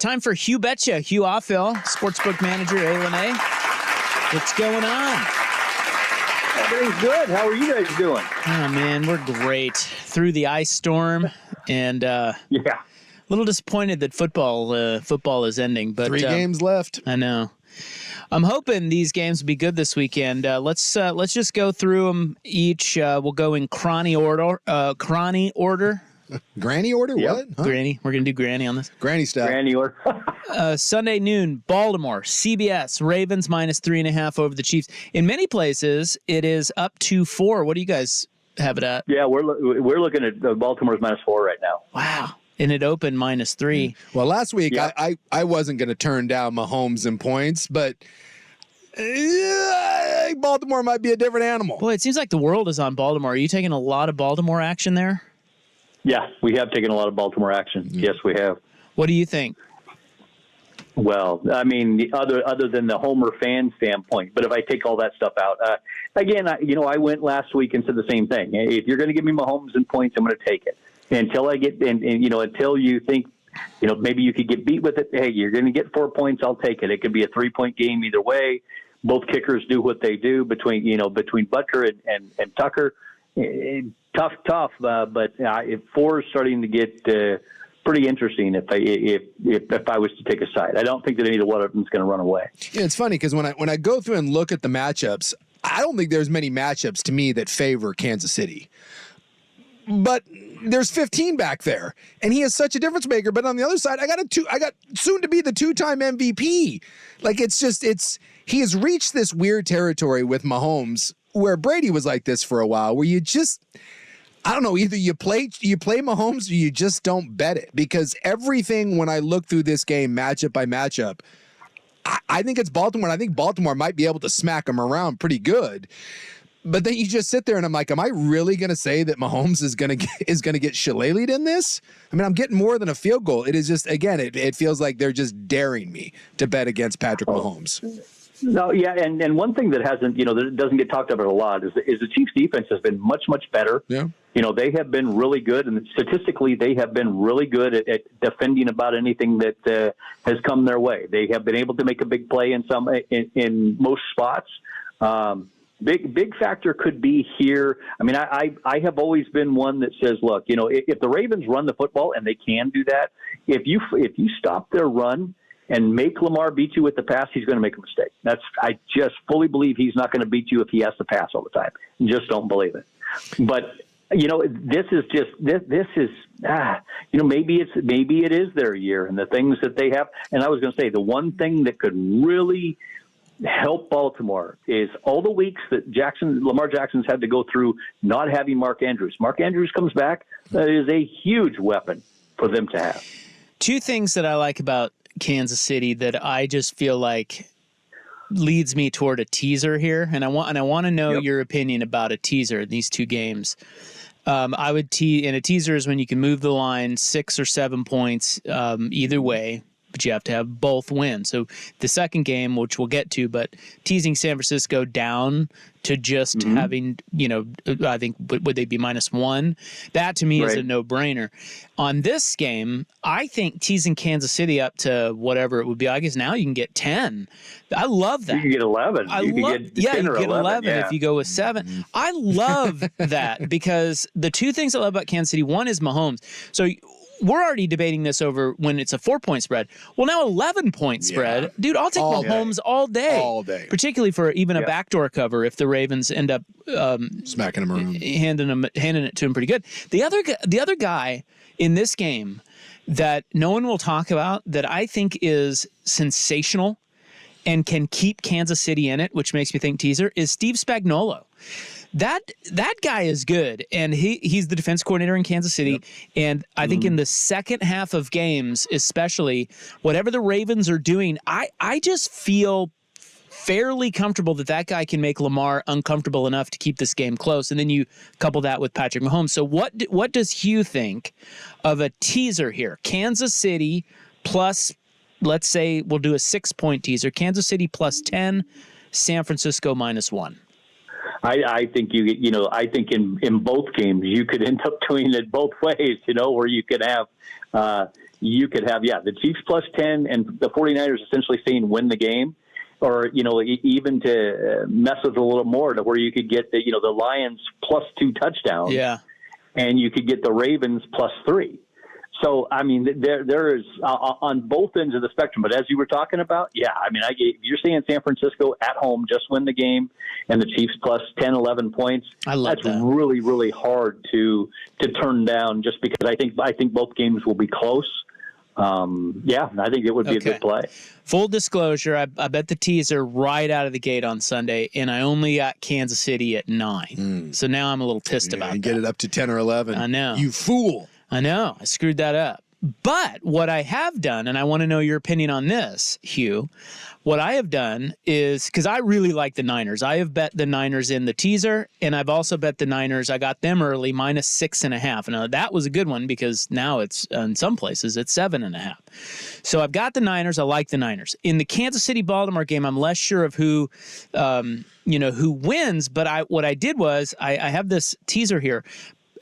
time for Hugh Betcha. Hugh Aufill, Sportsbook Manager, Ilani. What's going on? Everything's good. How are you guys doing? Oh, man, we're great. Through the ice storm, and a little disappointed that football is ending. But 3 games left. I know. I'm hoping these games will be good this weekend. Let's just go through them each. We'll go in cranny order. Granny order? Yep. What? Huh? Granny. We're going to do Granny on this. Granny style. Granny order. Sunday noon, Baltimore, CBS, Ravens -3.5 over the Chiefs. In many places, it is up to 4. What do you guys have it at? Yeah, we're looking at Baltimore's -4 right now. Wow. And it opened -3. Well, last week, I wasn't going to turn down Mahomes in points, but Baltimore might be a different animal. Boy, it seems like the world is on Baltimore. Are you taking a lot of Baltimore action there? Yeah, we have taken a lot of Baltimore action. Yes, we have. What do you think? Well, I mean, other than the Homer fan standpoint, but if I take all that stuff out, again, I went last week and said the same thing. If you're going to give me Mahomes in points, I'm going to take it. Until I get, until you think, maybe you could get beat with it. Hey, you're going to get 4 points. I'll take it. It could be a 3-point game either way. Both kickers do what they do between Butker and Tucker. Tough. But 4 is starting to get pretty interesting. If I was to take a side, I don't think that either one of them is going to run away. Yeah, it's funny because when I go through and look at the matchups, I don't think there's many matchups to me that favor Kansas City. But there's 15 back there, and he is such a difference maker. But on the other side, I got soon to be the 2-time MVP. Like he has reached this weird territory with Mahomes where Brady was like this for a while, where you just, I don't know, either you play Mahomes or you just don't bet it, because everything when I look through this game matchup by matchup, I think it's Baltimore. And I think Baltimore might be able to smack him around pretty good. But then you just sit there and I'm like, am I really going to say that Mahomes is going to get shillelied in this? I mean, I'm getting more than a field goal. It is just, again, it feels like they're just daring me to bet against Patrick Mahomes. No, yeah, and one thing that hasn't, that doesn't get talked about a lot is the Chiefs' defense has been much better. Yeah. They have been really good, and statistically, they have been really good at defending about anything that has come their way. They have been able to make a big play in most spots. Big factor could be here. I mean, I have always been one that says, look, if the Ravens run the football, and they can do that, if you stop their run and make Lamar beat you with the pass, he's going to make a mistake. I just fully believe he's not going to beat you if he has to pass all the time. Just don't believe it. But this is maybe it is their year, and the things that they have. And I was going to say the one thing that could really help Baltimore is all the weeks that Lamar Jackson's had to go through not having Mark Andrews. Mark Andrews comes back. That is a huge weapon for them to have. 2 things that I like about Kansas City that I just feel like leads me toward a teaser here, and I want to know your opinion about a teaser in these 2 games. I would and a teaser is when you can move the line 6 or 7 points either way, but you have to have both win. So the second game, which we'll get to, but teasing San Francisco down to just having, I think, would they be -1? That to me is a no-brainer. On this game, I think teasing Kansas City up to whatever it would be, I guess now you can get 10. I love that. You can get 11. You can get 11 if you go with 7. I love that because the 2 things I love about Kansas City, one is Mahomes. So we're already debating this over when it's a 4-point spread. Well, now 11-point spread. Dude, I'll take Mahomes all day. All day. Particularly for even a backdoor cover if the Ravens end up smacking him around. Handing it to him pretty good. The other guy in this game that no one will talk about that I think is sensational and can keep Kansas City in it, which makes me think teaser, is Steve Spagnuolo. That guy is good, and he's the defense coordinator in Kansas City, and I think in the second half of games, especially, whatever the Ravens are doing, I just feel fairly comfortable that guy can make Lamar uncomfortable enough to keep this game close, and then you couple that with Patrick Mahomes. So what does Hugh think of a teaser here? Kansas City plus, let's say we'll do a 6-point teaser, Kansas City plus 10, San Francisco -1. I think I think in both games you could end up doing it both ways, where you could have the Chiefs plus 10 and the 49ers essentially saying win the game, or, even to mess with it a little more to where you could get the Lions plus 2 touchdowns. Yeah. And you could get the Ravens plus 3. So, I mean, there is on both ends of the spectrum. But as you were talking about, you're saying San Francisco at home just win the game and the Chiefs plus 10, 11 points. That's really, really hard to turn down just because I think both games will be close. I think it would be a good play. Full disclosure, I bet the teaser right out of the gate on Sunday, and I only got Kansas City at 9. So now I'm a little pissed about that. Get it up to 10 or 11. I know. You fool. I know. I screwed that up. But what I have done, and I want to know your opinion on this, Hugh, what I have done is, because I really like the Niners, I have bet the Niners in the teaser, and I've also bet the Niners, I got them early, minus 6.5. Now, that was a good one because now it's, in some places, it's 7.5. So I've got the Niners. I like the Niners. In the Kansas City-Baltimore game, I'm less sure of who wins, but what I did was, I have this teaser here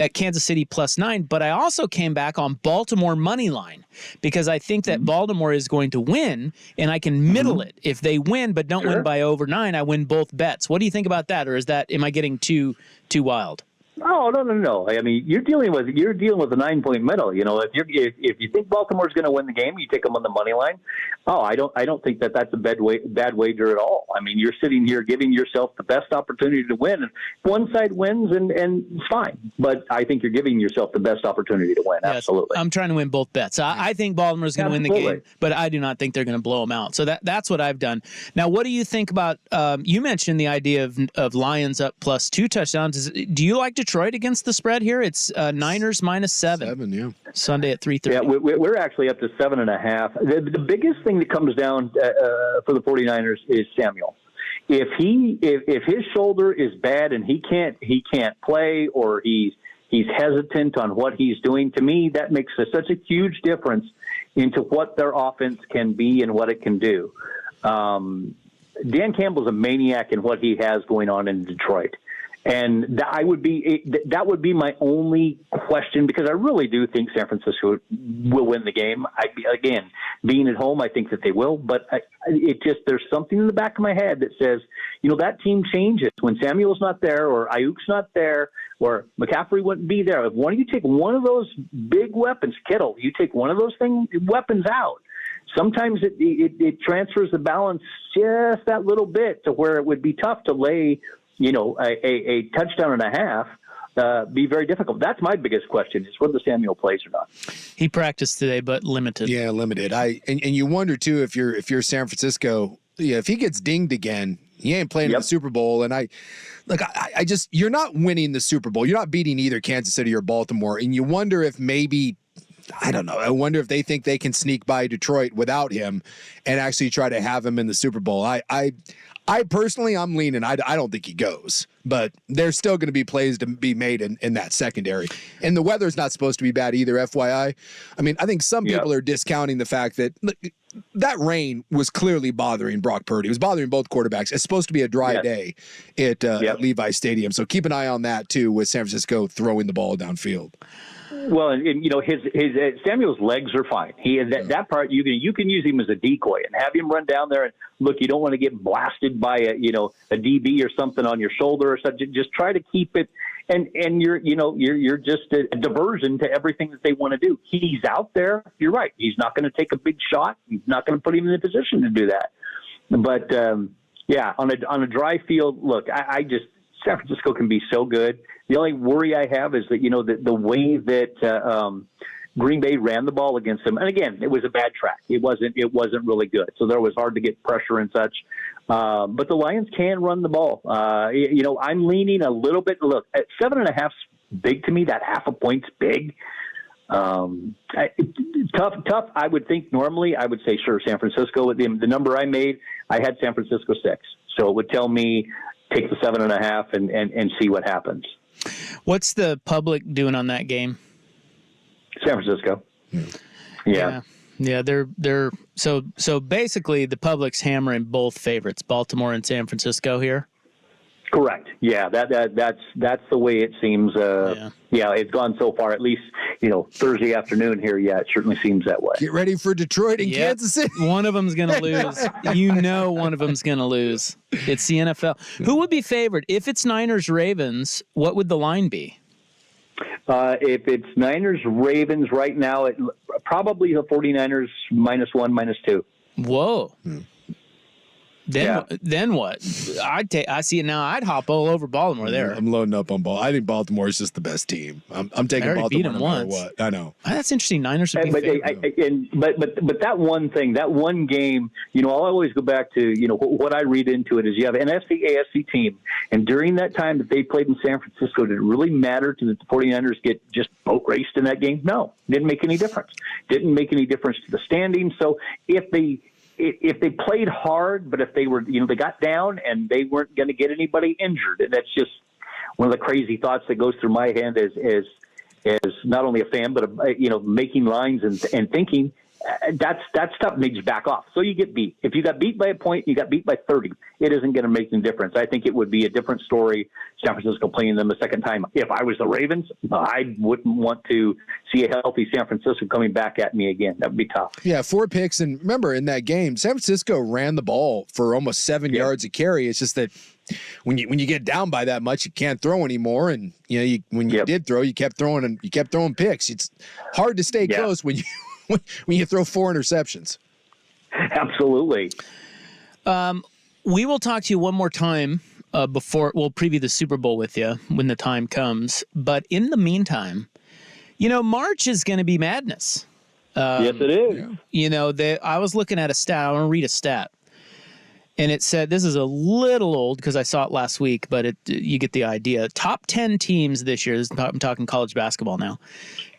at Kansas City plus 9, but I also came back on Baltimore money line because I think that Baltimore is going to win, and I can middle it. If they win but don't win by over 9, I win both bets. What do you think about that, or am I getting too wild? Oh, no. I mean, you're dealing with a 9-point middle. If you think Baltimore's going to win the game, you take them on the money line. Oh, I don't think that's a bad wager at all. I mean, you're sitting here giving yourself the best opportunity to win. And one side wins, and it's fine. But I think you're giving yourself the best opportunity to win. Yes, absolutely. I'm trying to win both bets. I think Baltimore's going to win the game, but I do not think they're going to blow them out. So that's what I've done. Now, what do you think about? You mentioned the idea of Lions up plus 2 touchdowns. Do you like Detroit against the spread here? It's Niners minus 7. 7, yeah. Sunday at 3:30. Yeah, we're actually up to 7.5. The biggest thing that comes down for the 49ers is Samuel. If his shoulder is bad and he can't play, or he's hesitant on what he's doing, to me that makes such a huge difference into what their offense can be and what it can do. Dan Campbell's a maniac in what he has going on in Detroit. And that would be my only question, because I really do think San Francisco will win the game. Again, being at home, I think that they will. But there's something in the back of my head that says, that team changes when Samuel's not there, or Ayuk's not there, or McCaffrey wouldn't be there. If you take one of those big weapons, Kittle, you take one of those weapons out, sometimes it transfers the balance just that little bit to where it would be tough to lay a touchdown and a half, be very difficult. That's my biggest question, is whether Samuel plays or not. He practiced today, but limited. Yeah, limited. And you wonder too, if you're San Francisco, if he gets dinged again, he ain't playing in the Super Bowl. And I just, you're not winning the Super Bowl. You're not beating either Kansas City or Baltimore. And you wonder if maybe, I don't know, I wonder if they think they can sneak by Detroit without him and actually try to have him in the Super Bowl. I personally, I'm leaning. I don't think he goes, but there's still going to be plays to be made in that secondary. And the weather's not supposed to be bad either, FYI. I mean, I think some people are discounting the fact that that rain was clearly bothering Brock Purdy. It was bothering both quarterbacks. It's supposed to be a dry day at Levi Stadium. So keep an eye on that too, with San Francisco throwing the ball downfield. Well, and his Samuel's legs are fine. That part you can use him as a decoy and have him run down there. And look, you don't want to get blasted by a DB or something on your shoulder or something. Just try to keep it, and you're just a diversion to everything that they want to do. He's out there. You're right. He's not going to take a big shot. He's not going to put him in the position to do that. But on a dry field, look, San Francisco can be so good. The only worry I have is that, the way that Green Bay ran the ball against them. And again, it was a bad track. It wasn't really good. So there was hard to get pressure and such. But the Lions can run the ball. I'm leaning a little bit. Look, at 7.5 big to me. That half a point's big. Tough. I would think normally I would say, sure, San Francisco. The number I made, I had San Francisco 6. So it would tell me take the 7.5 and see what happens. What's the public doing on that game? San Francisco. Yeah. They're so basically the public's hammering both favorites, Baltimore and San Francisco here. Correct. Yeah, that's the way it seems. Yeah, it's gone so far. At least Thursday afternoon here. Yeah, it certainly seems that way. Get ready for Detroit and Kansas City. One of them's going to lose. One of them's going to lose. It's the NFL. Who would be favored if it's Niners Ravens? What would the line be? If it's Niners Ravens right now, it probably the 49ers -1, -2. Whoa. Then what? I see it now. I'd hop all over Baltimore there. I'm loading up on Baltimore. I think Baltimore is just the best team. I'm taking Baltimore beat them no matter once. what. I know. That's interesting. Niners would be favored. But that one thing, that one game, I'll always go back to, what I read into it is you have an NFC, AFC team, and during that time that they played in San Francisco, did it really matter to the 49ers get just boat raced in that game? No, didn't make any difference. Didn't make any difference to the standings. So if they played hard, but if they were, they got down and they weren't going to get anybody injured, and that's just one of the crazy thoughts that goes through my head as not only a fan, but making lines and thinking that stuff makes you back off. So you get beat. If you got beat by a point, you got beat by 30. It isn't going to make any difference. I think it would be a different story. San Francisco playing them a second time. If I was the Ravens, I wouldn't want to see a healthy San Francisco coming back at me again. That would be tough. Yeah, 4 picks. And remember, in that game, San Francisco ran the ball for almost 7 yards a carry. It's just that when you get down by that much, you can't throw anymore. And when you did throw, you kept throwing picks. It's hard to stay close when you throw 4 interceptions. Absolutely. We will talk to you one more time before we'll preview the Super Bowl with you when the time comes. But in the meantime, March is going to be madness. Yes, it is. Yeah. I was looking at a stat. I want to read a stat. And it said, this is a little old because I saw it last week, but you get the idea. Top 10 teams this year, I'm talking college basketball now,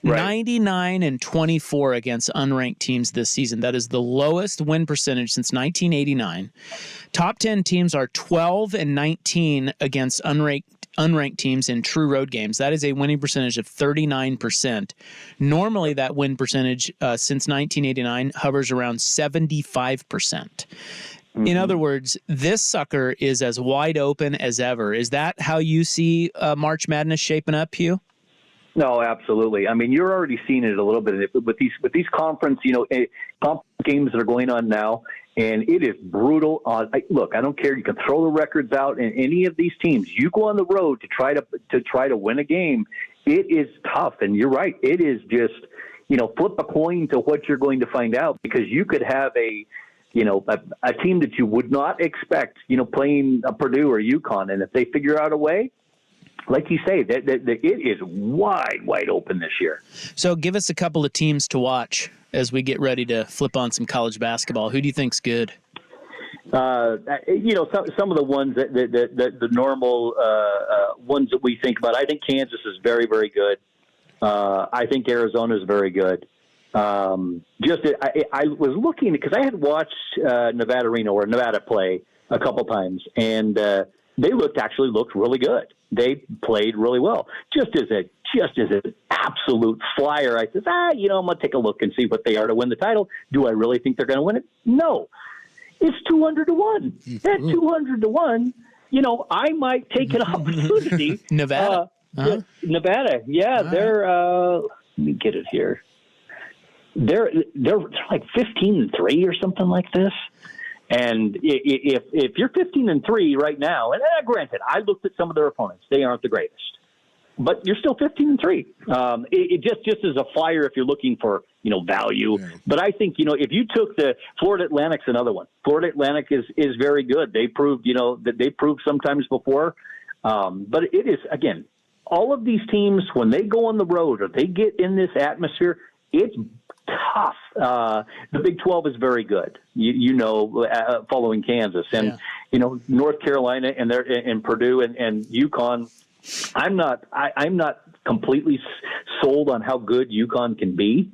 right. 99-24 against unranked teams this season. That is the lowest win percentage since 1989. Top 10 teams are 12-19 against unranked teams in true road games. That is a winning percentage of 39%. Normally, that win percentage since 1989 hovers around 75%. In other words, this sucker is as wide open as ever. Is that how you see March Madness shaping up, Hugh? No, absolutely. I mean, you're already seeing it a little bit with these conference, conference games that are going on now, and it is brutal. Look, I don't care. You can throw the records out in any of these teams. You go on the road to try to win a game. It is tough, and you're right. It is just flip a coin to what you're going to find out, because you could have a team that you would not expect, playing a Purdue or UConn. And if they figure out a way, like you say, that it is wide open this year. So give us a couple of teams to watch as we get ready to flip on some college basketball. Who do you think's good? Some of the ones that the normal ones that we think about. I think Kansas is very, very good. I think Arizona is very good. I was looking because I had watched Nevada play a couple times, and they looked really good. They played really well. Just as an absolute flyer, I said, I'm going to take a look and see what they are to win the title. Do I really think they're going to win it? No. It's 200-1. At 200-1, I might take an opportunity. Nevada. Nevada. Yeah, they're. Let me get it here. They're like 15-3 or something like this. And if you're 15-3 right now, and granted, I looked at some of their opponents; they aren't the greatest, but you're still 15-3. It just as a flyer if you're looking for value. Yeah. But I think if you took the Florida Atlantic's another one. Florida Atlantic is very good. They proved that they proved sometimes before. But it is, again, all of these teams when they go on the road or they get in this atmosphere, it's tough. The Big 12 is very good. Following Kansas and North Carolina and Purdue and UConn. I'm not completely sold on how good UConn can be.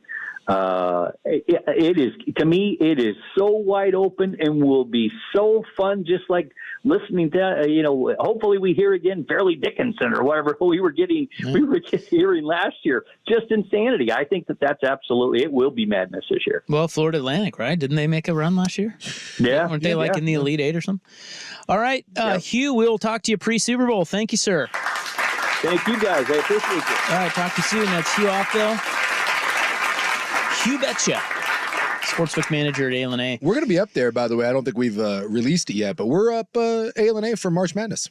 It is, to me, it is so wide open and will be so fun, just like listening to, hopefully we hear again Fairleigh Dickinson or whatever we were hearing last year. Just insanity. I think that's absolutely, it will be madness this year. Well, Florida Atlantic, right? Didn't they make a run last year? Yeah. Weren't they in the Elite Eight or something? All right. Hugh, we'll talk to you pre-Super Bowl. Thank you, sir. Thank you, guys. I appreciate it. All right. Talk to you soon. That's Hugh Aufill. Hugh Betcha, Sportsbook Manager at A&A. We're going to be up there, by the way. I don't think we've released it yet, but we're up A&A for March Madness.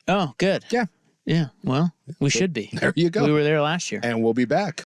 Oh, good. Yeah. Yeah. Well, we should be. There you go. We were there last year. And we'll be back.